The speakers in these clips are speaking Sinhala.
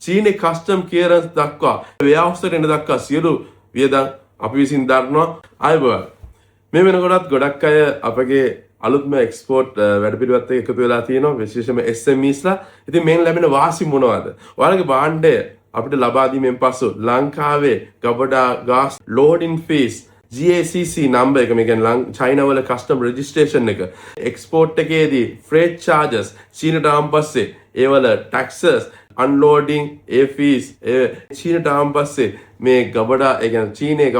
චීනේ කස්ටම් ක්ලියරන්ස් දක්වා වෙයාවුස් එකට එන දක්වා සියලු වියදම් අපි විසින් දරනවා. අයබෝවන්. මේ වෙනකොටත් ගොඩක් අය අපගේ අලුත්ම එක්ස්පෝර්ට් වැඩපිළිවෙලත් එක්ක එකතු වෙලා තියෙනවා විශේෂයෙන්ම SMEsලා. ඉතින් මේන් ලැබෙන වාසි මොනවද? ඔයාලගේ භාණ්ඩය අපිට ලබා දීමෙන් පසු ලංකාවේ ගබඩා ගාස් loading fees GACC number එක මේ කියන්නේ චයිනා වල කස්ටම් රෙජිස්ට්‍රේෂන් එක එක්ස්පෝර්ට් එකේදී freight charges චීනට ආවන් පස්සේ ඒ වල taxes unloading ඒ fees චීනට ආවන් පස්සේ මේ ගබඩා ඒ කියන්නේ චීනේ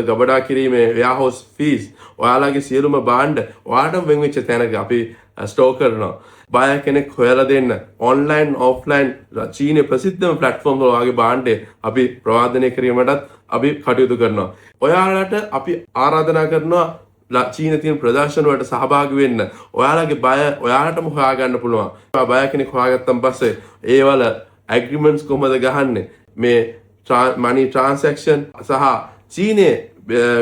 ගබඩා කිරීමේ warehouse fees ඔයාලගේ සියලුම භාණ්ඩ ඔයාලටම වෙන් වෙච්ච තැනක අපි ස්ටෝර් කරනවා. බය කෙනෙක් හොයලා දෙන්න ඔන්ලයින් ඔෆ්ලයින් චීනේ ප්‍රසිද්ධම ප්ලැට්ෆෝම් වල ඔයාගේ භාණ්ඩය අපි ප්‍රවාදනය කිරීමටත් අපි කටයුතු කරනවා. ඔයාලට අපි ආරාධනා කරනවා චීනේ තියෙන ප්‍රදර්ශන වලට සහභාගී වෙන්න. ඔයාලගේ බය ඔයාලටම හොයාගන්න පුළුවන්. බය කෙනෙක් හොයාගත්තන් පස්සේ ඒ වල ඇග්‍රීමන්ට්ස් කොහමද ගහන්නේ? මේ money transaction සහ චීනේ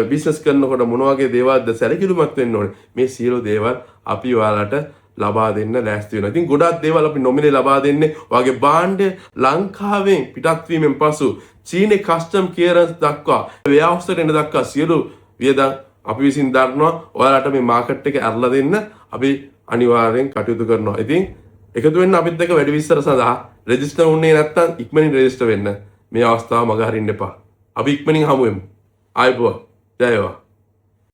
බිස්නස් කරනකොට මොන වගේ දේවල්ද සැලකිලිමත් වෙන්න ඕනේ. මේ සියලු දේවල් අපි ඔයාලට ලබා දෙන්න ලෑස්ති වෙනවා. ඉතින් ගොඩක් දේවල් අපි නොමිලේ ලබා දෙන්නේ. ඔයාගේ භාණ්ඩය ලංකාවෙන් පිටත් වීමෙන් පසු චීනේ කස්ටම් ක්ලියරන්ස් දක්වා වෙයාවුස් එකට එන දක්වා සියලු වියදම් අපි විසින් දරනවා. ඔයාලට මේ මාකට් එක අරලා දෙන්න අපි අනිවාර්යෙන් කටයුතු කරනවා. ඉතින් එකතු වෙන්න අපිත් එක්ක වැඩි විස්තර සඳහා රෙජිස්ටර් වුණේ නැත්නම් ඉක්මනින් රෙජිස්ටර් වෙන්න. මේ අවස්ථාව මග හරින්න එපා. අපි ඉක්මනින් හමු වෙමු. ආයුබෝවන්. ජය වේවා.